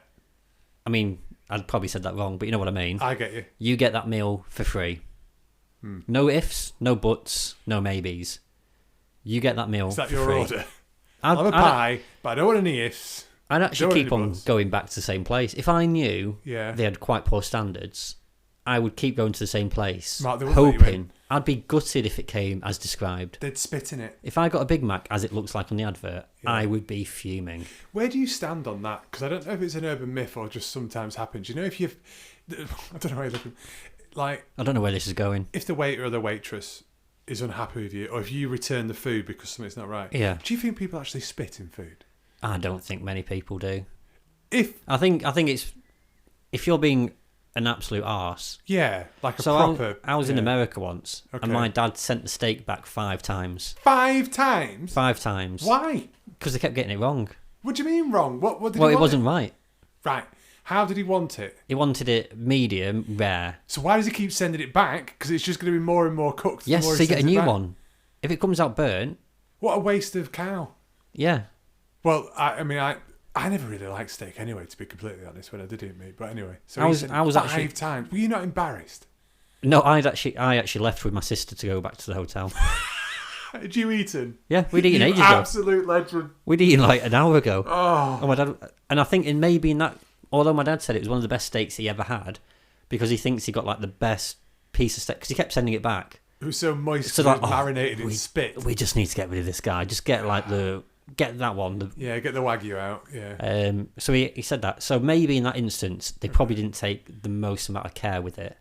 I mean, I'd probably said that wrong, but you know what I mean. I get you. You get that meal for free. No ifs, no buts, no maybes. You get that meal Is that for your free. order? I'll have a pie, but I don't want any ifs. I'd actually Don't keep on buts. going back to the same place. If I knew Yeah. they had quite poor standards, I would keep going to the same place, Mark, they wouldn't let you in. hoping. I'd be gutted if it came as described. They'd spit in it. If I got a Big Mac as it looks like on the advert, Yeah. I would be fuming. Where do you stand on that? Because I don't know if it's an urban myth or just sometimes happens. You know, if you've... I don't know how you're looking. Like, I don't know where this is going. if the waiter or the waitress is unhappy with you, or if you return the food because something's not right, Yeah, do you think people actually spit in food? I don't think many people do. If... I think it's if you're being an absolute arse. Yeah, like a So proper... I was in yeah. America once, Okay. and my dad sent the steak back 5 times. 5 times? 5 times. Why? Because they kept getting it wrong. What do you mean wrong? What did Well, he it want? wasn't right. Right. How did he want it? He wanted it medium rare. So why does he keep sending it back? Because it's just going to be more and more cooked. the Yes, more so he you get a sends it new back. one. If it comes out burnt, What a waste of cow. yeah. Well, I mean, I never really liked steak anyway, to be completely honest, when I did eat meat. But anyway, so I he was- sent I was 5 actually- times. Were you not embarrassed? No, I actually left with my sister to go back to the hotel. Had you eaten? Yeah, we'd eaten You ages ago. absolute legend. We'd eaten like an hour ago. Oh, And my dad, and I think in maybe in that, although my dad said it was one of the best steaks he ever had, because he thinks he got like the best piece of steak, because he kept sending it back. it was so moist, So so like, marinated in spit. We just need to get rid of this guy. Just get get that one. Yeah, get the wagyu out. Yeah. So he said that. So maybe in that instance, they probably didn't take the most amount of care with it.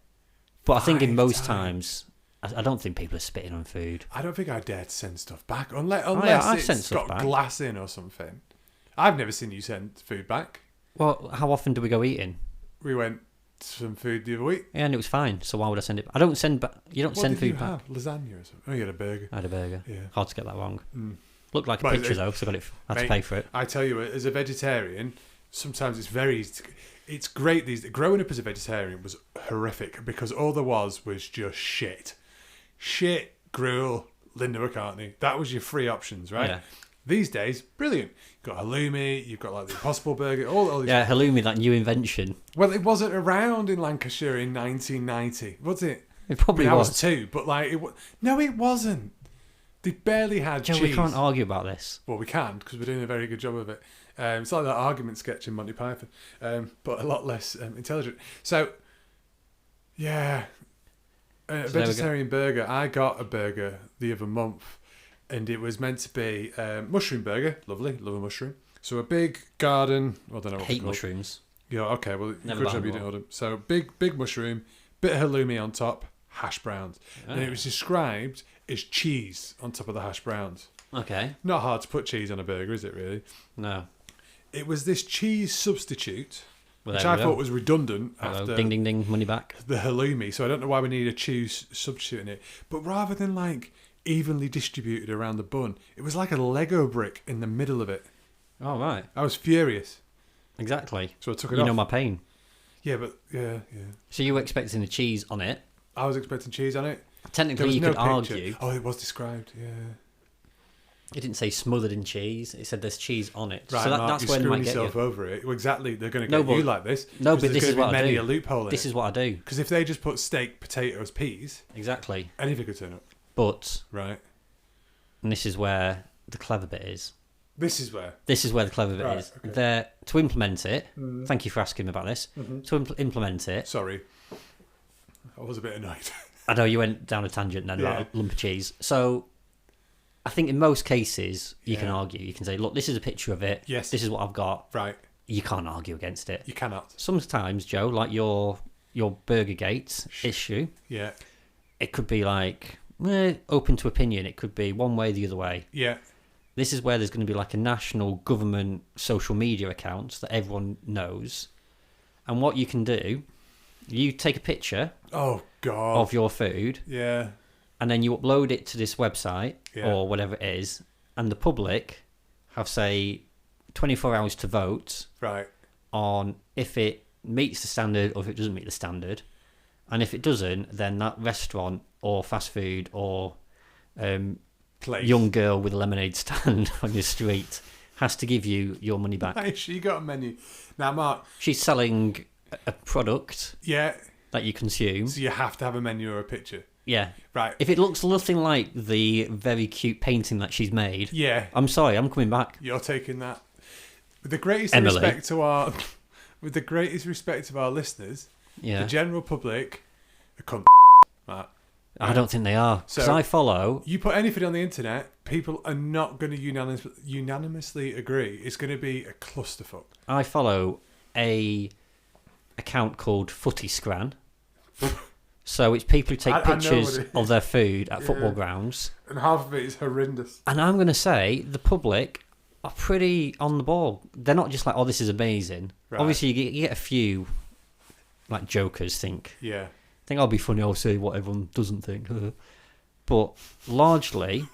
But I think in 5 most times, I don't think people are spitting on food. I don't think I dare to send stuff back unless I've sent it's stuff got back. glass in or something. I've never seen you send food back. Well, how often do we go eating? We went to some food the other week. Yeah, and it was fine. So why would I send it? I don't send back. You don't What send did food you back. have? Lasagna or something? Oh, you had a burger. I had a burger. Yeah. Hard to get that wrong. Mm. Looked like a But picture though, so I got it. I had to Mate, pay for it. I tell you, as a vegetarian, sometimes it's great. Growing up as a vegetarian was horrific because all there was just shit, gruel, Linda McCartney. That was your 3 options, right? Yeah. These days, brilliant. You've got halloumi, you've got like the Impossible Burger, all these. Yeah, halloumi, that new invention. Well, it wasn't around in Lancashire in 1990, was it? It probably I mean, I was. was 2, but like, no, it wasn't. They barely had Joe, cheese. we can't argue about this. Well, we can because we're doing a very good job of it. It's like that argument sketch in Monty Python, but a lot less intelligent. So, yeah, there we go. vegetarian burger. I got a burger the other month, and it was meant to be mushroom burger. Lovely, love a mushroom. So a big garden. Well, I don't know what Hate they're called. mushrooms. Yeah, okay. Well, Never good bought job you them didn't order them. So big mushroom, bit of halloumi on top, hash browns, and it Oh. was described as cheese on top of the hash browns. Okay. Not hard to put cheese on a burger, is it? Really? No. It was this cheese substitute, Well, which there I we thought go. was redundant Hello. after Ding ding ding, money back. the halloumi. So I don't know why we need a cheese substitute in it. But rather than like evenly distributed around the bun, it was like a Lego brick in the middle of it. Oh right. I was furious. Exactly. So I took it You off. know my pain. Yeah, but yeah. So you were expecting the cheese on it. I was expecting cheese on it. There Technically, was you no could picture. argue. Oh, it was described. Yeah. It didn't say smothered in cheese. It said there's cheese on it. Right, so Mark, that's you're where they screwing might get yourself you. over it. Well, exactly. They're going to No, get you but- like this. No, 'cause but this there's is gonna what be I many do. a loophole in This it. is what I do. Because if they just put steak, potatoes, peas, Exactly. anything could turn up. But, Right. and this is where the clever bit is. This is where. This is where the clever bit Right, is. okay. They're, to implement it, thank you for asking me about this. Mm-hmm. To implement it, Sorry. I was a bit annoyed. I know you went down a tangent then about a lump of cheese. So I think in most cases you can Yeah. argue. You can say, look, this is a picture of it. Yes. This is what I've got. Right. You can't argue against it. You cannot. Sometimes, Joe, like your Burgergate issue, Yeah. it could be like open to opinion. It could be one way, the other way. Yeah. This is where there's going to be like a national government social media account that everyone knows. And what you can do, you take a picture Oh, God. of your food Yeah. and then you upload it to this website Yeah. or whatever it is, and the public have, say, 24 hours to vote Right. on if it meets the standard or if it doesn't meet the standard. And if it doesn't, then that restaurant or fast food or Place. young girl with a lemonade stand on your street has to give you your money back. Hey, she got a menu. Now, Mark. She's selling a product Yeah. that you consume. So you have to have a menu or a picture. Yeah. Right. If it looks nothing like the very cute painting that she's made, Yeah. I'm sorry, I'm coming back. You're taking that. With the greatest Emily. respect to our, with the greatest respect of our listeners, Yeah. the general public, are cunt. Right. I don't think they are. Because So- I follow... You put anything on the internet, people are not going to unanimously agree. It's going to be a clusterfuck. I follow a account called Footy Scran. So it's people who take I know pictures what it of is. their food at football Yeah. grounds. And half of it is horrendous. And I'm going to say the public are pretty on the ball. They're not just like, oh, this is amazing. Right. Obviously, you get a few like jokers think Yeah. I'll be funny, I'll say what everyone doesn't think. But largely,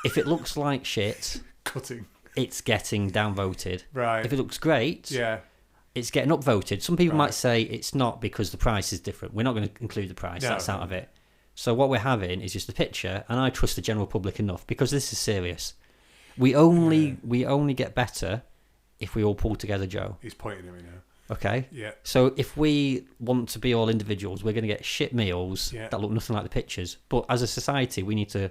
if it looks like shit, Cutting. it's getting downvoted. Right. If it looks great, Yeah. it's getting upvoted. Some people Right. might say it's not because the price is different. We're not going to include the price. No, That's no. out of it. So what we're having is just a picture, and I trust the general public enough because this is serious. We only get better if we all pull together, Joe. He's pointing at me now. Okay? Yeah. So if we want to be all individuals, we're going to get shit meals Yeah. that look nothing like the pictures. But as a society, we need to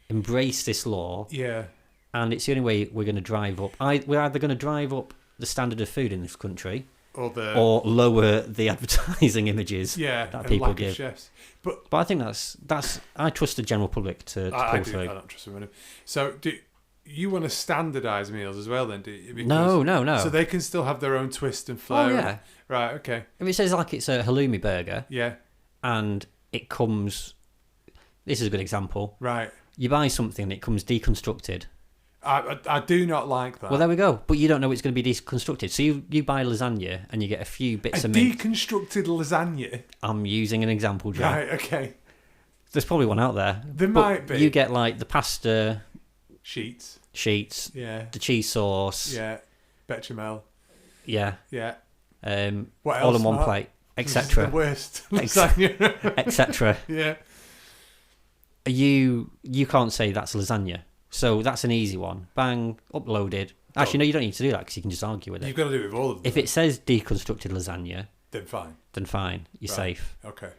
embrace this law, Yeah. and it's the only way we're going to drive up. We're either going to drive up the standard of food in this country, Or the. or lower the advertising images Yeah. that and people lack of give. chefs. But But I think that's I trust the general public to I pull do. through. I don't trust them. So do you want to standardise meals as well? Then do you? Because- No. So they can still have their own twist and flair. Oh yeah. Right. Okay. If it says like it's a halloumi burger Yeah. and it comes, this is a good example. Right. You buy something and it comes deconstructed. I do not like that. Well, there we go. But you don't know it's going to be deconstructed. So you buy lasagna and you get a few bits a of mint. deconstructed lasagna. I'm using an example, Joe. Right. Okay. There's probably one out there. There But might be. You get like the pasta Sheets. sheets, Yeah. the cheese sauce. Yeah. Bechamel. Yeah. Yeah. All What else, in one Mark? plate, This is the etc. worst Ex- lasagna. etc. Yeah. You can't say that's lasagna. So that's an easy one. Bang, uploaded. Actually, no, you don't need to do that because you can just argue with it. You've got to do it with all of them. If it says deconstructed lasagna, then fine. then fine, you're Right. safe. Okay.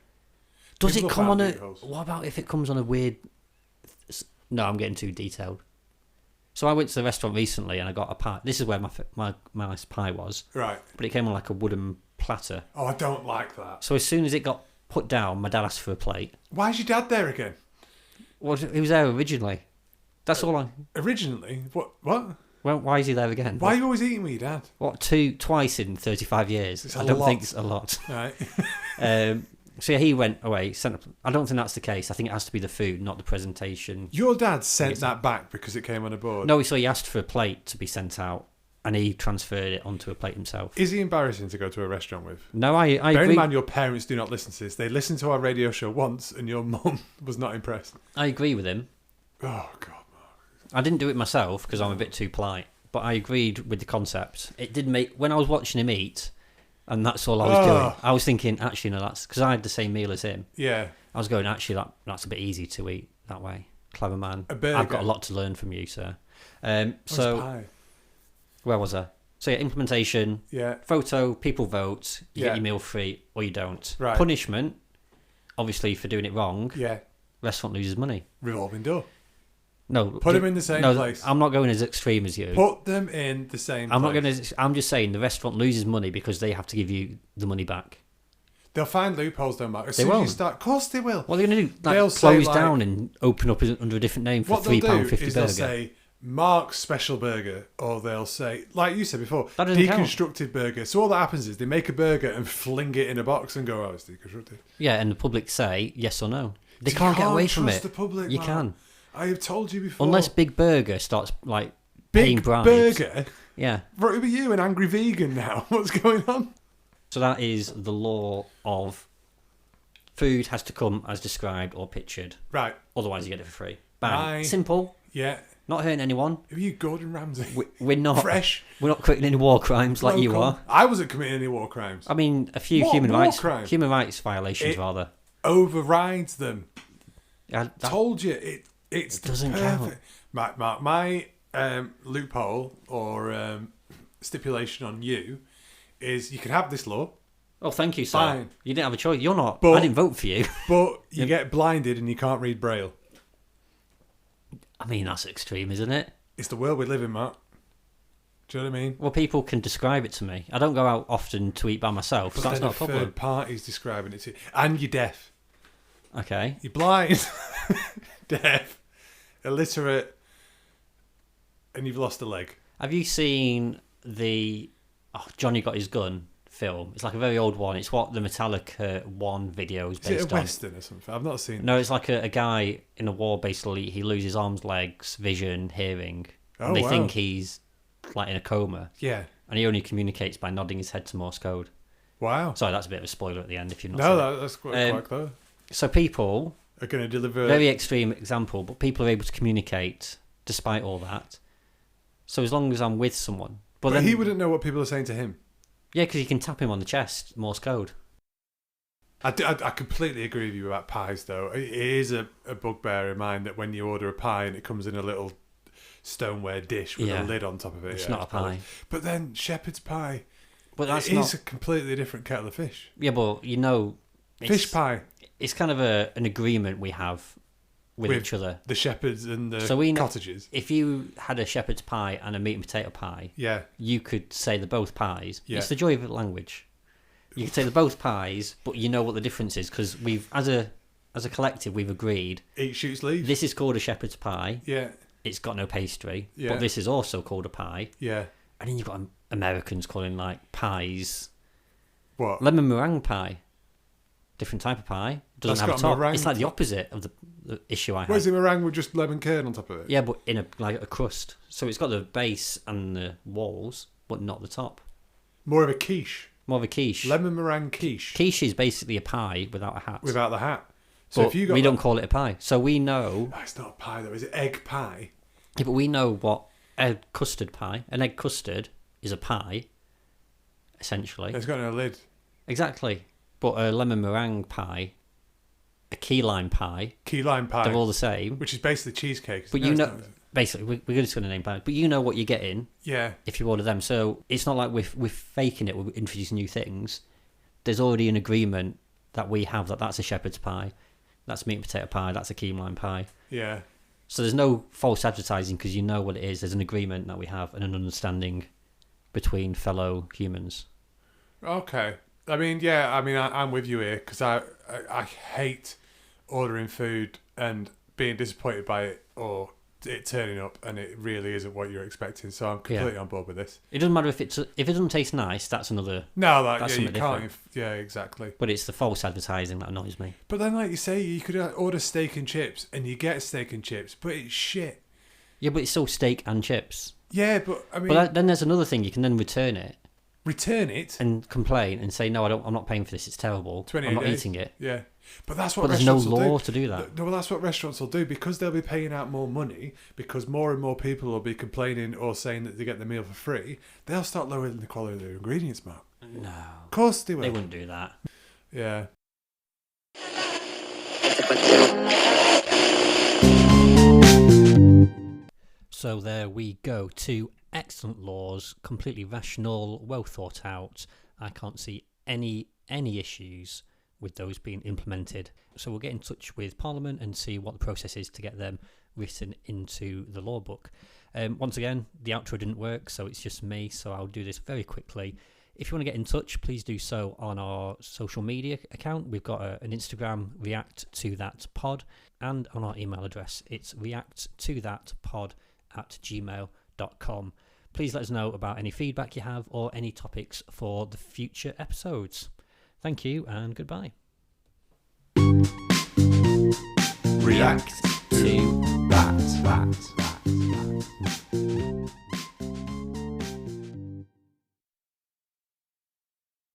Does People it come on find a? loopholes. What about if it comes on a weird? No, I'm getting too detailed. So I went to the restaurant recently and I got a pie. This is where my nice pie was, Right. but it came on like a wooden platter. Oh, I don't like that. So as soon as it got put down, my dad asked for a plate. Why's your dad there again? Well, he was there originally. That's all I. Originally? What? Well, why is he there again? Why are you always eating with your dad? What? Twice in 35 years? It's a I don't lot. think it's a lot. Right. So yeah, he went away. I don't think that's the case. I think it has to be the food, not the presentation. Your dad sent that back because it came on a board. No, so he asked for a plate to be sent out, and he transferred it onto a plate himself. Is he embarrassing to go to a restaurant with? No, I Bearing in agree. mind your parents do not listen to this. They listened to our radio show once and your mum was not impressed. I agree with him. Oh, God. I didn't do it myself because I'm a bit too polite, but I agreed with the concept. It did make when I was watching him eat, and that's all I was doing. I was thinking, actually, no, that's because I had the same meal as him. Yeah. I was going, actually, that's a bit easy to eat that way. Clever man. A burger. I've got a lot to learn from you, sir. Where's So pie? where was I? So yeah, implementation, Yeah. photo, people vote, you Yeah. get your meal free or you don't. Right. Punishment, obviously for doing it wrong, Yeah. restaurant loses money. Revolving door. No, Put them in the same place. I'm not going as extreme as you. Put them in the same I'm not place. going to. I'm just saying the restaurant loses money because they have to give you the money back. They'll find loopholes, don't matter. As They soon as you won't. start... Of course they will. What are they going to do? Like They'll say, close like- down and open up under a different name for What they'll do £3.50 is burger. they'll say Mark's Special Burger, or they'll say, like you said before, That doesn't count. deconstructed burger. So all that happens is they make a burger and fling it in a box and go, oh, it's deconstructed. Yeah, and the public say yes or no. They You can't get away from trust it. the public, You man. can, I have told you before. unless Big Burger starts like paying Big bribes. Burger? Yeah. Right, who are you, an angry vegan now? What's going on? So that is the law of food has to come as described or pictured. Right, Otherwise, you get it for free. Bang. Aye. Simple. yeah. Not hurting anyone. Who are you, Gordon Ramsay? We're not. Fresh. We're not committing any war crimes like you local. are. I wasn't committing any war crimes. I mean, a few What human war rights crime? violations It- rather. Overrides them. That- Told you, it's It doesn't the count. perfect. My loophole or stipulation on you is you can have this law, Oh, thank you, sir. Fine. You didn't have a choice. You're not. But- I didn't vote for you. But you get blinded and you can't read Braille. I mean, that's extreme, isn't it? It's the world we live in, Matt. Do you know what I mean? Well, people can describe it to me. I don't go out often to eat by myself, so But that's then not a a problem. third party's describing it to you. And you're deaf. Okay. You're blind, deaf, illiterate, and you've lost a leg. Have you seen the Johnny Got His Gun film? It's like a very old one. It's what the Metallica 1 video is Is based it a on. Western or something? I've not seen No, it's like a guy in a war, basically. He loses arms, legs, vision, hearing. Oh, And they wow. think he's like in a coma. Yeah. And he only communicates by nodding his head to Morse code. Wow. Sorry, that's a bit of a spoiler at the end if you're not No, seen it. that's quite clever. So people, Are going to deliver... very extreme example, but people are able to communicate despite all that. So as long as I'm with someone. But then he wouldn't know what people are saying to him. Yeah, because you can tap him on the chest, Morse code. I completely agree with you about pies, though. It is a bugbear in mine that when you order a pie and it comes in a little stoneware dish with Yeah. a lid on top of it. It's not a pie. But then shepherd's pie, But that's it not... is a completely different kettle of fish. Yeah, but you know... Fish pie It's kind of an agreement we have with each other. the shepherds and the So we know- cottages. If you had a shepherd's pie and a meat and potato pie, Yeah, you could say they're both pies. Yeah. It's the joy of language. You could say they're both pies, but you know what the difference is because we've, as a collective, we've agreed eat shoots leaves. this is called a shepherd's pie. Yeah, It's got no pastry, Yeah. but this is also called a pie. yeah. And then you've got Americans calling like pies What? lemon meringue pie. Different type of pie. Doesn't That's have a got a top. meringue It's like the top. opposite of the issue I had. Where's the meringue with just lemon curd on top of it? Yeah, but in a crust. So it's got the base and the walls, but not the top. More of a quiche. More of a quiche. Lemon meringue quiche. Quiche is basically a pie without a hat. Without the hat. So But if you got we don't call it a pie. So we know... Oh, it's not a pie though, is it egg pie? Yeah, but we know what a custard pie... An egg custard is a pie, essentially. It's got no lid. Exactly. But a lemon meringue pie, a key lime pie, Key lime pie. they're all the same. Which is basically cheesecake. But No, you it's know... not, is it? Basically, we're just going to name pies. But you know what you're getting Yeah. if you order them. So it's not like we're faking it, we're introducing new things. There's already an agreement that we have that's a shepherd's pie, that's meat and potato pie, that's a key lime pie. Yeah. So there's no false advertising because you know what it is. There's an agreement that we have and an understanding between fellow humans. Okay. I mean, yeah, I'm with you here because I hate ordering food and being disappointed by it or it turning up and it really isn't what you're expecting. So I'm completely on board with this. It doesn't matter if it doesn't taste nice. That's another. No, like, That's yeah, you something can't. different. Yeah, exactly. But it's the false advertising that annoys me. But then, like you say, you could order steak and chips and you get steak and chips, but it's shit. Yeah, but it's still steak and chips. Yeah, but I mean, But then there's another thing. You can then return it return it. and complain and say, no, I'm not paying for this. It's terrible. 28 I'm not days. eating it. Yeah, but that's what. But there's no restaurants will law do. to do that. No, well, that's what restaurants will do because they'll be paying out more money because more and more people will be complaining or saying that they get the meal for free. They'll start lowering the quality of their ingredients, Mark. No. Of course they will. They wouldn't do that. Yeah. So there we go. 2 excellent laws, completely rational, well thought out. I can't see any issues with those being implemented. So we'll get in touch with Parliament and see what the process is to get them written into the law book. Once again, the outro didn't work, so it's just me, so I'll do this very quickly. If you want to get in touch, please do so on our social media account. We've got an Instagram, React to That Pod, and on our email address, it's reacttothatpod@gmail.com. Please let us know about any feedback you have or any topics for the future episodes. Thank you and goodbye. React to that.